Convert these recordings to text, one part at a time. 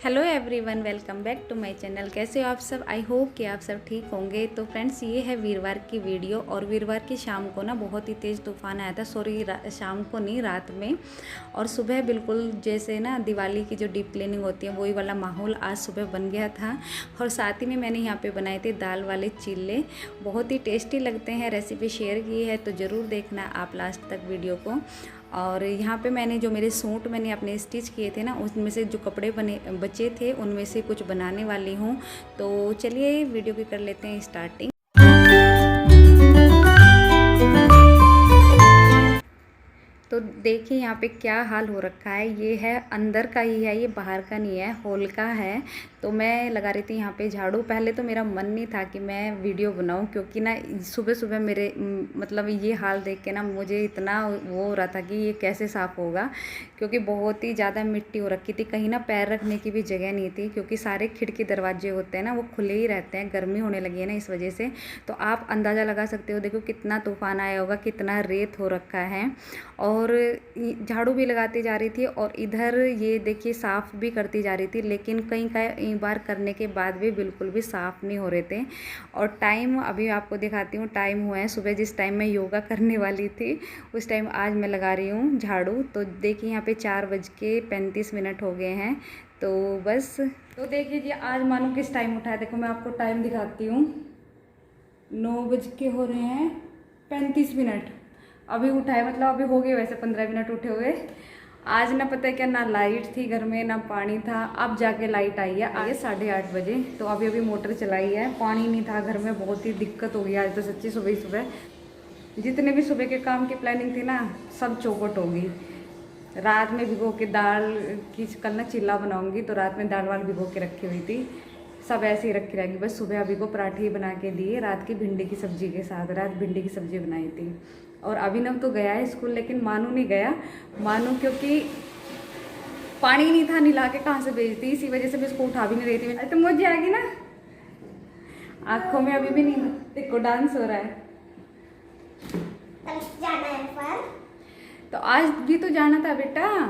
Hello everyone, welcome back to my channel. कैसे हो आप सब? आई होप कि आप सब ठीक होंगे। तो फ्रेंड्स, ये है वीरवार की वीडियो और वीरवार की शाम को ना बहुत ही तेज़ तूफान आया था। सॉरी, शाम को नहीं, रात में। और सुबह बिल्कुल जैसे ना दिवाली की जो डीप क्लीनिंग होती है वही वाला माहौल आज सुबह बन गया था। और साथ ही में मैंने यहाँ पे बनाए थे दाल वाले चिल्ले, बहुत ही टेस्टी लगते हैं। रेसिपी शेयर की है तो ज़रूर देखना आप लास्ट तक वीडियो को। और यहाँ पे मैंने जो मेरे सूट मैंने अपने स्टिच किए थे ना, उसमें से जो कपड़े बचे थे उनमें से कुछ बनाने वाली हूँ। तो चलिए वीडियो की कर लेते हैं स्टार्टिंग। तो देखिए यहाँ पे क्या हाल हो रखा है। ये है अंदर का ही है, ये बाहर का नहीं है, हॉल का है। तो मैं लगा रही थी यहाँ पे झाड़ू। पहले तो मेरा मन नहीं था कि मैं वीडियो बनाऊँ, क्योंकि ना सुबह सुबह मेरे मतलब ये हाल देख के ना मुझे इतना वो हो रहा था कि ये कैसे साफ़ होगा, क्योंकि बहुत ही ज़्यादा मिट्टी हो रखी थी। कहीं ना पैर रखने की भी जगह नहीं थी, क्योंकि सारे खिड़की दरवाजे होते हैं ना वो खुले ही रहते हैं। गर्मी होने लगी है ना इस वजह से। तो आप अंदाज़ा लगा सकते हो, देखो कितना तूफान आया होगा, कितना रेत हो रखा है। और झाड़ू भी लगाती जा रही थी और इधर ये देखिए साफ़ भी करती जा रही थी, लेकिन कई बार करने के बाद भी बिल्कुल भी साफ़ नहीं हो रहे थे। और टाइम अभी आपको दिखाती हूँ, टाइम हुआ है सुबह जिस टाइम मैं योगा करने वाली थी उस टाइम आज मैं लगा रही हूँ झाड़ू। तो देखिए यहाँ पे 4:35 हो गए हैं। तो बस, तो देखिए जी आज मानो किस टाइम उठा है। देखो मैं आपको टाइम दिखाती हूँ, 9:35 अभी उठा है। मतलब अभी हो गए वैसे 15 मिनट उठे हुए। आज ना पता है क्या, ना लाइट थी घर में ना पानी था। अब जाके लाइट आई है, आगे 8:30 तो अभी मोटर चलाई है। पानी नहीं था घर में, बहुत ही दिक्कत हो गई आज तो सच्ची। सुबह सुबह जितने भी सुबह के काम की प्लानिंग थी ना सब चौपट हो गई। रात में भिगो के दाल की, कल ना चिल्ला बनाऊंगी तो रात में दाल वाल भिगो के रखी हुई थी, सब ऐसे ही रखी रहेगी। बस सुबह अभी को पराठे बना के दिए रात की भिंडी की सब्जी के साथ। रात भिंडी की सब्जी बनाई थी। और अभिनव तो गया है स्कूल, लेकिन मानू नहीं गया। मानू क्योंकि पानी नहीं था, नहला के कहाँ से भेजती, इसी वजह से मैं उसको उठा भी नहीं रही थी। तो मुझे आ गई ना आँखों में, अभी भी नहीं देखो डांस हो रहा है। जाना है पर तो आज भी तो जाना था बेटा,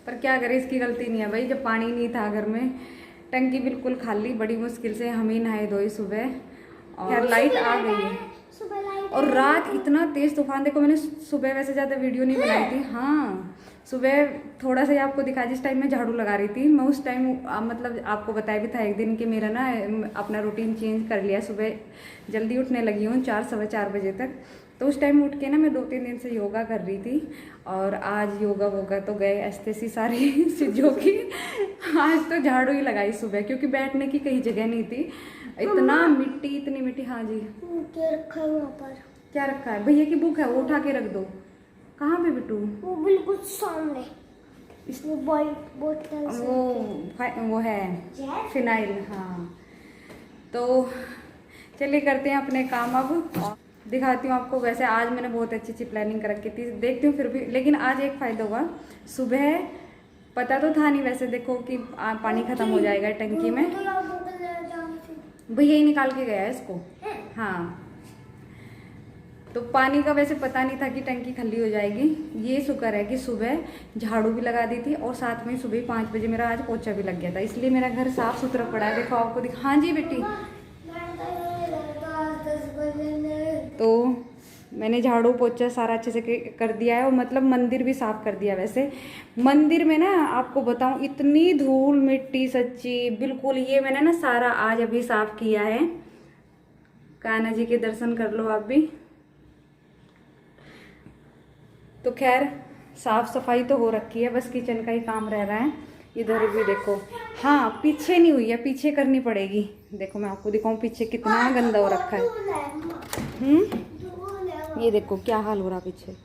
पर क्या करें, इसकी गलती नहीं है भाई। जब पानी नहीं था घर में, टंकी बिल्कुल खाली, बड़ी मुश्किल से हम ही नहाए धोए सुबह। और लाइट आ गई है। और रात इतना तेज़ तूफान, देखो मैंने सुबह वैसे ज़्यादा वीडियो नहीं बनाई थी। हाँ, सुबह थोड़ा सा ही आपको दिखा, जिस टाइम मैं झाड़ू लगा रही थी मैं उस टाइम मतलब आपको बताया भी था एक दिन कि मेरा ना अपना रूटीन चेंज कर लिया। सुबह जल्दी उठने लगी हूँ 4 सवा 4 बजे तक। तो उस टाइम उठ के ना मैं 2-3 दिन से योगा कर रही थी। और आज योगा वोगा तो गए ऐसे सारी जो कि आज तो झाड़ू ही लगाई सुबह, क्योंकि बैठने की कहीं जगह नहीं थी। इतना मिट्टी, इतनी मिट्टी। हाँ जी, क्या रखा है वहाँ पर? क्या रखा है? भैया की बुक है, वो उठा के रख दो। कहाँ पे बिट्टू? वो बिल्कुल सामने, इसमें वाइट बोतल वो है फिनाइल। हाँ, तो चलिए करते हैं अपने काम अब। दिखाती हूँ आपको। वैसे आज मैंने बहुत अच्छी अच्छी प्लानिंग कर रखी थी, देखती हूँ फिर भी। लेकिन आज एक फ़ायदा होगा, सुबह पता तो था नहीं वैसे, देखो कि पानी ख़त्म हो जाएगा टंकी में। भैया ही निकाल के गया है इसको। हाँ, तो पानी का वैसे पता नहीं था कि टंकी खाली हो जाएगी। ये शुक्र है कि सुबह झाड़ू भी लगा दी थी और साथ में सुबह 5 बजे मेरा आज पोछा भी लग गया था, इसलिए मेरा घर साफ सुथरा पड़ा है। देखो आपको हाँ जी बेटी, तो मैंने झाड़ू पोछा सारा अच्छे से कर दिया है। और मतलब मंदिर भी साफ़ कर दिया। वैसे मंदिर में ना आपको बताऊं, इतनी धूल मिट्टी सच्ची बिल्कुल। ये मैंने ना सारा आज अभी साफ़ किया है। कान्हा जी के दर्शन कर लो आप भी। तो खैर साफ़ सफाई तो हो रखी है, बस किचन का ही काम रह रहा है। इधर भी देखो, हाँ पीछे नहीं हुई है, पीछे करनी पड़ेगी। देखो मैं आपको दिखाऊं पीछे कितना गंदा हो रखा है। ये देखो क्या हाल हो रहा पीछे,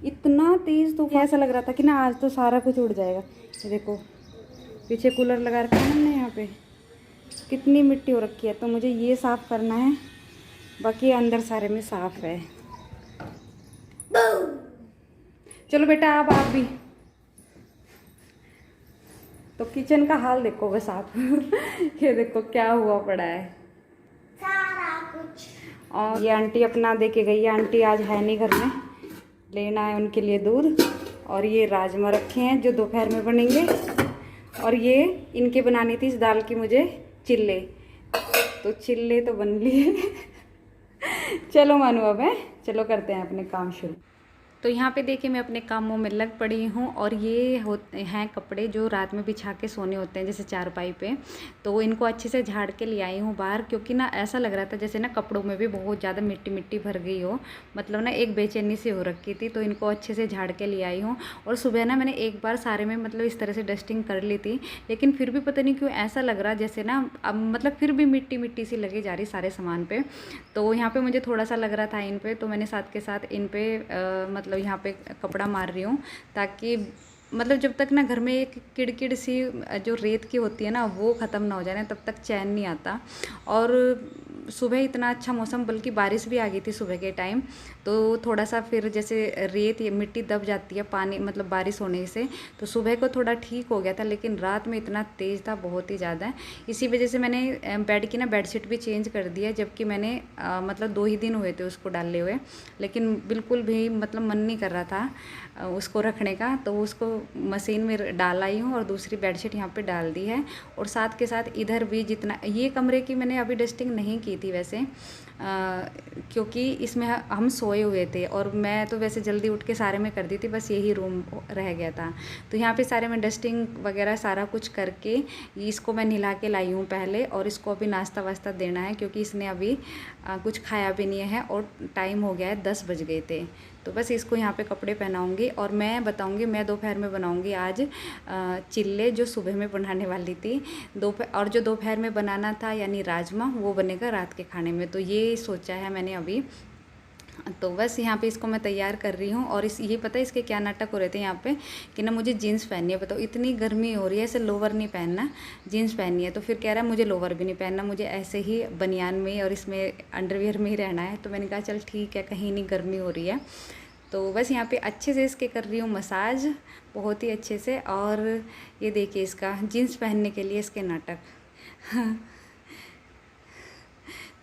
इतना तेज। तो ऐसा लग रहा था कि ना आज तो सारा कुछ उड़ जाएगा। ये देखो पीछे कूलर लगा रखा है हमने, यहाँ पे कितनी मिट्टी हो रखी है। तो मुझे ये साफ़ करना है, बाकी अंदर सारे में साफ़ है। चलो बेटा अब आप भी। तो किचन का हाल देखो बस आप ये देखो क्या हुआ पड़ा है सारा कुछ। और ये आंटी अपना दे के गई है। आंटी आज है नहीं घर में, लेना है उनके लिए दूध। और ये राजमा रखे हैं जो दोपहर में बनेंगे। और ये इनके बनानी थी इस दाल की मुझे चिल्ले, तो चिल्ले तो बन लिए। चलो मानो अब है, चलो करते हैं अपने काम शुरू। तो यहाँ पे देखिए मैं अपने कामों में लग पड़ी हूँ, और ये होते हैं कपड़े जो रात में बिछा के सोने होते हैं जैसे चारपाई पे, तो इनको अच्छे से झाड़ के ले आई हूँ बाहर, क्योंकि ना ऐसा लग रहा था जैसे ना कपड़ों में भी बहुत ज़्यादा मिट्टी मिट्टी भर गई हो, मतलब ना एक बेचैनी सी हो रखी थी, तो इनको अच्छे से झाड़ के ले आई हूँ। और सुबह ना मैंने एक बार सारे में मतलब इस तरह से डस्टिंग कर ली थी, लेकिन फिर भी पता नहीं क्यों ऐसा लग रहा जैसे ना अब मतलब फिर भी मिट्टी मिट्टी सी लगी जा रही सारे सामान पे। तो यहाँ पे मुझे थोड़ा सा लग रहा था इन पे, तो मैंने साथ के साथ इन पे मतलब यहाँ पे कपड़ा मार रही हूँ, ताकि मतलब जब तक ना घर में एक किड़किड़ सी जो रेत की होती है ना वो ख़त्म ना हो जाए ना, तब तक चैन नहीं आता। और सुबह इतना अच्छा मौसम, बल्कि बारिश भी आ गई थी सुबह के टाइम, तो थोड़ा सा फिर जैसे रेत या मिट्टी दब जाती है पानी मतलब बारिश होने से, तो सुबह को थोड़ा ठीक हो गया था, लेकिन रात में इतना तेज़ था बहुत ही ज़्यादा। इसी वजह से मैंने बेड की ना बेडशीट भी चेंज कर दी है, जबकि मैंने मतलब 2 ही दिन हुए थे उसको डाले हुए, लेकिन बिल्कुल भी मतलब मन नहीं कर रहा था उसको रखने का, तो उसको मशीन में डाल आई हूँ और दूसरी बेडशीट यहाँ पे डाल दी है। और साथ के साथ इधर भी जितना, ये कमरे की मैंने अभी डस्टिंग नहीं की थी वैसे, क्योंकि इसमें हम सोए हुए थे, और मैं तो वैसे जल्दी उठ के सारे में कर दी थी, बस यही रूम रह गया था। तो यहाँ पे सारे में डस्टिंग वगैरह सारा कुछ करके इसको मैं नहला के लाई हूँ पहले, और इसको अभी नाश्ता वास्ता देना है, क्योंकि इसने अभी कुछ खाया भी नहीं है, और टाइम हो गया है 10 बज गए थे। तो बस इसको यहाँ पे कपड़े पहनाऊँगी, और मैं बताऊँगी मैं दोपहर में बनाऊँगी आज चिल्ले, जो सुबह में बनाने वाली थी दोपहर, और जो दोपहर में बनाना था यानी राजमा, वो बनेगा रात के खाने में। तो ये सोचा है मैंने अभी। तो बस यहाँ पे इसको मैं तैयार कर रही हूँ। और ये पता है इसके क्या नाटक हो रहे थे यहाँ पे, कि ना मुझे जीन्स पहननी है। बताओ इतनी गर्मी हो रही है, ऐसे लोवर नहीं पहनना, जीन्स पहननी है। तो फिर कह रहा है मुझे लोवर भी नहीं पहनना, मुझे ऐसे ही बनियान में और इसमें अंडरवियर में ही रहना है। तो मैंने कहा चल ठीक है, कहीं नहीं गर्मी हो रही है। तो बस यहाँ पे अच्छे से इसके कर रही हूँ मसाज, बहुत ही अच्छे से। और ये देखिए इसका जीन्स पहनने के लिए इसके नाटक।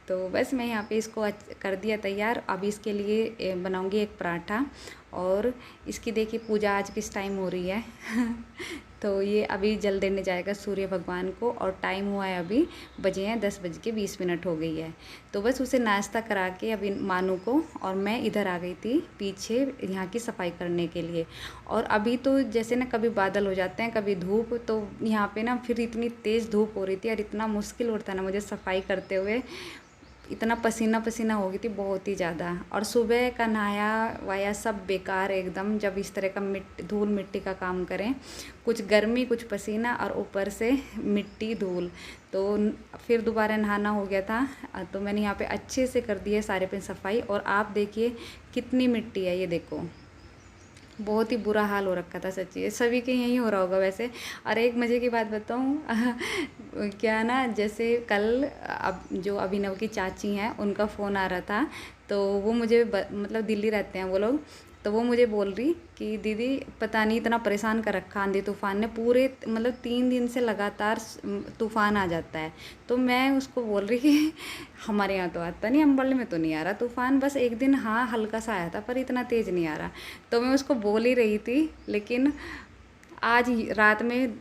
तो बस मैं यहाँ पे इसको कर दिया तैयार। अब इसके लिए बनाऊंगी एक पराठा, और इसकी देखिए पूजा आज किस टाइम हो रही है। तो ये अभी जल देने जाएगा सूर्य भगवान को, और टाइम हुआ है अभी बजे हैं 10:20 हो गई है। तो बस उसे नाश्ता करा के अभी मानू को, और मैं इधर आ गई थी पीछे यहाँ की सफाई करने के लिए। और अभी तो जैसे ना कभी बादल हो जाते हैं कभी धूप, तो यहाँ पे ना फिर इतनी तेज़ धूप हो रही थी, और इतना मुश्किल होता है ना मुझे सफाई करते हुए, इतना पसीना पसीना हो गई थी बहुत ही ज़्यादा। और सुबह का नहाया वाया सब बेकार एकदम, जब इस तरह का धूल मिट्टी का काम करें, कुछ गर्मी कुछ पसीना और ऊपर से मिट्टी धूल, तो फिर दोबारा नहाना हो गया था। तो मैंने यहाँ पे अच्छे से कर दी है सारे पे सफाई। और आप देखिए कितनी मिट्टी है, ये देखो बहुत ही बुरा हाल हो रखा था सच्ची, सभी के यहीं हो रहा होगा वैसे। और एक मज़े की बात बताऊँ, क्या ना, जैसे कल अब जो अभिनव की चाची हैं उनका फ़ोन आ रहा था, तो वो मुझे मतलब दिल्ली रहते हैं वो लोग, तो वो मुझे बोल रही कि दीदी पता नहीं इतना परेशान कर रखा आंधी तूफ़ान ने, पूरे मतलब 3 दिन से लगातार तूफ़ान आ जाता है। तो मैं उसको बोल रही कि हमारे यहाँ तो आता नहीं, अम्बल में तो नहीं आ रहा तूफ़ान, बस एक दिन हाँ हल्का सा आया था पर इतना तेज़ नहीं आ रहा। तो मैं उसको बोल ही रही थी, लेकिन आज रात में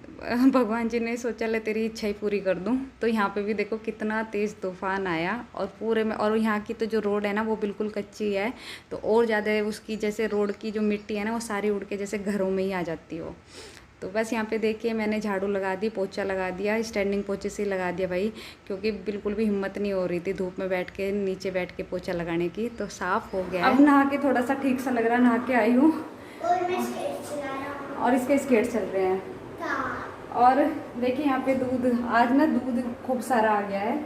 भगवान जी ने सोचा ले तेरी इच्छा ही पूरी कर दूं। तो यहाँ पे भी देखो कितना तेज़ तूफ़ान आया, और पूरे में, और यहाँ की तो जो रोड है ना वो बिल्कुल कच्ची है, तो और ज़्यादा उसकी जैसे रोड की जो मिट्टी है ना वो सारी उड़ के जैसे घरों में ही आ जाती हो। तो बस यहाँ पे देखिए मैंने झाड़ू लगा दी, पोछा लगा दिया, स्टैंडिंग पोछे से लगा दिया भाई, क्योंकि बिल्कुल भी हिम्मत नहीं हो रही थी धूप में बैठ के नीचे बैठ के पोछा लगाने की। तो साफ़ हो गया, अब नहा के थोड़ा सा ठीक सा लग रहा है, नहा के आई हूँ और इसके स्केट चल रहे हैं। और देखिए यहाँ पे दूध, आज ना दूध खूब सारा आ गया है,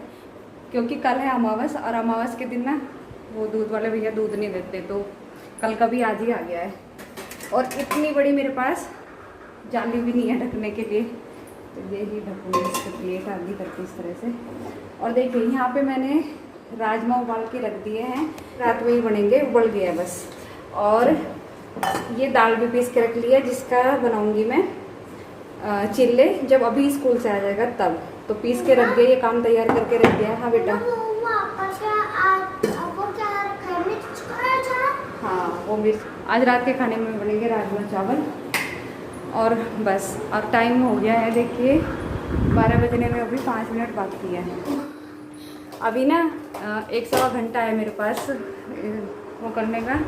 क्योंकि कल है अमावस, और अमावस के दिन ना वो दूध वाले भैया दूध नहीं देते, तो कल का भी आज ही आ गया है। और इतनी बड़ी मेरे पास जाली भी नहीं है ढकने के लिए, तो ये ही ढकूँगी इसको प्लेट आदि करके इस तरह से। और देखिए यहाँ पे मैंने राजमा उबाल के रख दिए हैं, रात में ही बनेंगे, उबल गया बस। और ये दाल भी पीस के रख लिया, जिसका बनाऊंगी मैं चिल्ले, जब अभी स्कूल से आ जाएगा तब। तो पीस के रख दिया, ये काम तैयार करके रख दिया। हाँ बेटा, हाँ वो मिर्च आज रात के खाने में बनेंगे राजमा चावल। और बस और टाइम हो गया है, देखिए 12 बजने में अभी 5 मिनट बाकी है। अभी ना 1 सवा घंटा है मेरे पास वो करने का,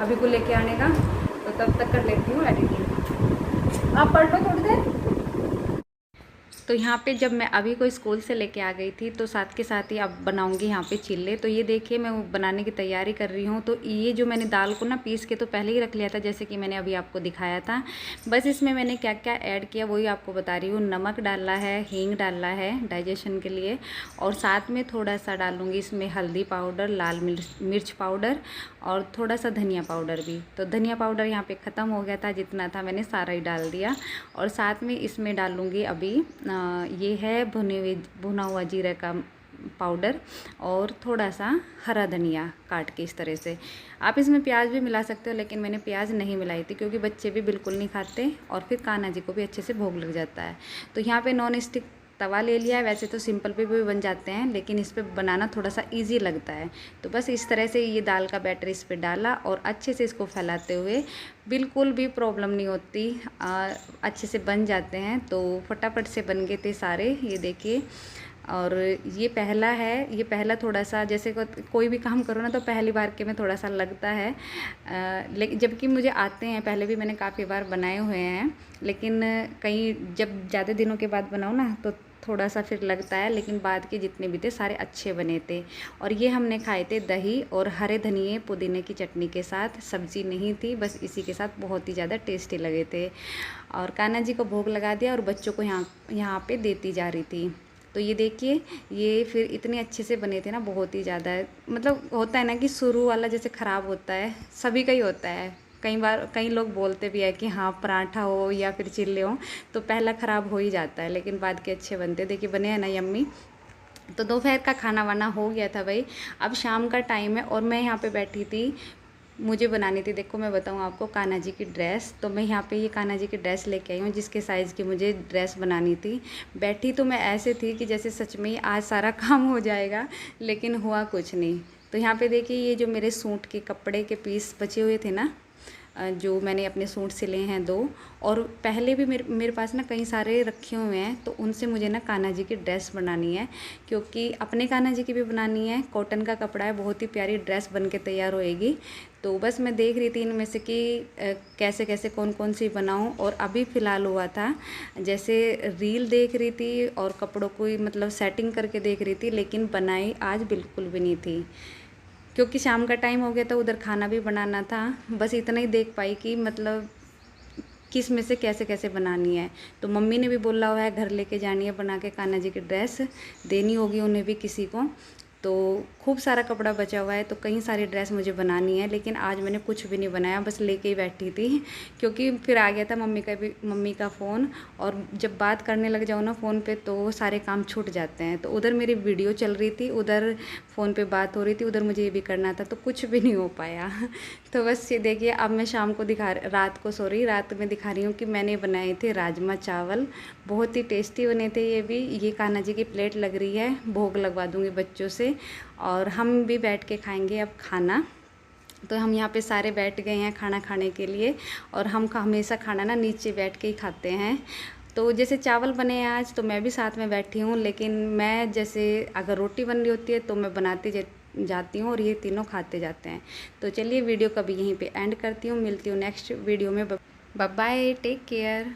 अभी को लेके आने का, तो तब तक कर लेती हूँ एडिटिंग। आप पढ़ लो थोड़ी देर। तो यहाँ पे जब मैं अभी को स्कूल से लेके आ गई थी तो साथ के साथ ही अब बनाऊंगी यहाँ पे चिल्ले। तो ये देखिए मैं बनाने की तैयारी कर रही हूँ। तो ये जो मैंने दाल को ना पीस के तो पहले ही रख लिया था, जैसे कि मैंने अभी आपको दिखाया था। बस इसमें मैंने क्या क्या ऐड किया वही आपको बता रही हूँ। नमक डालना है, हींग डालना है डाइजेशन के लिए, और साथ में थोड़ा सा डालूँगी इसमें हल्दी पाउडर, लाल मिर्च पाउडर और थोड़ा सा धनिया पाउडर भी। तो धनिया पाउडर यहाँ पे ख़त्म हो गया था, जितना था मैंने सारा ही डाल दिया। और साथ में इसमें डालूँगी अभी ये है भुना हुआ जीरा का पाउडर और थोड़ा सा हरा धनिया काट के इस तरह से। आप इसमें प्याज भी मिला सकते हो, लेकिन मैंने प्याज नहीं मिलाई थी क्योंकि बच्चे भी बिल्कुल नहीं खाते और फिर कान्हा जी को भी अच्छे से भोग लग जाता है। तो यहाँ पे नॉन स्टिक तवा ले लिया है। वैसे तो सिंपल पे भी बन जाते हैं, लेकिन इस पे बनाना थोड़ा सा इजी लगता है। तो बस इस तरह से ये दाल का बैटर इस पे डाला और अच्छे से इसको फैलाते हुए, बिल्कुल भी प्रॉब्लम नहीं होती, अच्छे से बन जाते हैं। तो फटाफट से बन गए थे सारे, ये देखिए। और ये पहला है, ये पहला थोड़ा सा जैसे कोई भी काम करो ना तो पहली बार के में थोड़ा सा लगता है, लेकिन जबकि मुझे आते हैं, पहले भी मैंने काफ़ी बार बनाए हुए हैं, लेकिन कहीं जब ज़्यादा दिनों के बाद बनाओ ना तो थोड़ा सा फिर लगता है। लेकिन बाद के जितने भी थे सारे अच्छे बने थे। और ये हमने खाए थे दही और हरे धनिए पुदीने की चटनी के साथ, सब्ज़ी नहीं थी, बस इसी के साथ बहुत ही ज़्यादा टेस्टी लगे थे। और कान्हा जी को भोग लगा दिया और बच्चों को यहाँ पे देती जा रही थी। तो ये देखिए, ये फिर इतने अच्छे से बने थे ना, बहुत ही ज़्यादा, मतलब होता है ना कि शुरू वाला जैसे ख़राब होता है, सभी का ही होता है। कई बार कई लोग बोलते भी है कि हाँ पराठा हो या फिर चिल्ले हो तो पहला ख़राब हो ही जाता है, लेकिन बाद के अच्छे बनते। देखिए बने हैं ना यम्मी। तो दोपहर का खाना वाना हो गया था भाई, अब शाम का टाइम है और मैं यहाँ पे बैठी थी, मुझे बनानी थी, देखो मैं बताऊँ आपको, कान्हा जी की ड्रेस। तो मैं यहाँ पे ये कान्हा जी की ड्रेस लेके आई हूँ जिसके साइज़ की मुझे ड्रेस बनानी थी। बैठी तो मैं ऐसे थी कि जैसे सच में ही आज सारा काम हो जाएगा, लेकिन हुआ कुछ नहीं। तो यहाँ पे देखिए ये जो मेरे सूट के कपड़े के पीस बचे हुए थे ना, जो मैंने अपने सूट सिले हैं 2, और पहले भी मेरे पास ना कई सारे रखे हुए हैं। तो उनसे मुझे ना कान्हा जी की ड्रेस बनानी है, क्योंकि अपने कान्हा जी की भी बनानी है। कॉटन का कपड़ा है, बहुत ही प्यारी ड्रेस बन के तैयार होएगी। तो बस मैं देख रही थी इनमें से कि कैसे कैसे कौन कौन सी बनाऊं। और अभी फ़िलहाल हुआ था जैसे रील देख रही थी और कपड़ों को मतलब सेटिंग करके देख रही थी, लेकिन बनाई आज बिल्कुल भी नहीं थी क्योंकि शाम का टाइम हो गया था, उधर खाना भी बनाना था। बस इतना ही देख पाई कि मतलब किस में से कैसे कैसे बनानी है। तो मम्मी ने भी बोला हुआ है घर लेके जानी है बना के कान्हा जी की ड्रेस, देनी होगी उन्हें भी किसी को। तो खूब सारा कपड़ा बचा हुआ है, तो कई सारी ड्रेस मुझे बनानी है, लेकिन आज मैंने कुछ भी नहीं बनाया, बस लेके ही बैठी थी। क्योंकि फिर आ गया था मम्मी का फ़ोन, और जब बात करने लग जाओ ना फ़ोन पे तो सारे काम छूट जाते हैं। तो उधर मेरी वीडियो चल रही थी, उधर फ़ोन पे बात हो रही थी, उधर मुझे ये भी करना था, तो कुछ भी नहीं हो पाया। तो बस ये देखिए, अब मैं शाम को रात में दिखा रही हूँ कि मैंने बनाए थे राजमा चावल, बहुत ही टेस्टी बने थे ये भी। ये कान्हा जी की प्लेट लग रही है, भोग लगवा दूँगी बच्चों से, और हम भी बैठ के खाएंगे अब खाना। तो हम यहाँ पे सारे बैठ गए हैं खाना खाने के लिए, और हम हमेशा खाना ना नीचे बैठ के ही खाते हैं। तो जैसे चावल बने हैं आज, तो मैं भी साथ में बैठी हूँ, लेकिन मैं जैसे अगर रोटी बन रही होती है तो मैं बनाती जाती हूँ और ये तीनों खाते जाते हैं। तो चलिए वीडियो को भी यहीं पे एंड करती हूँ, मिलती हूँ नेक्स्ट वीडियो में। Bye bye, take care.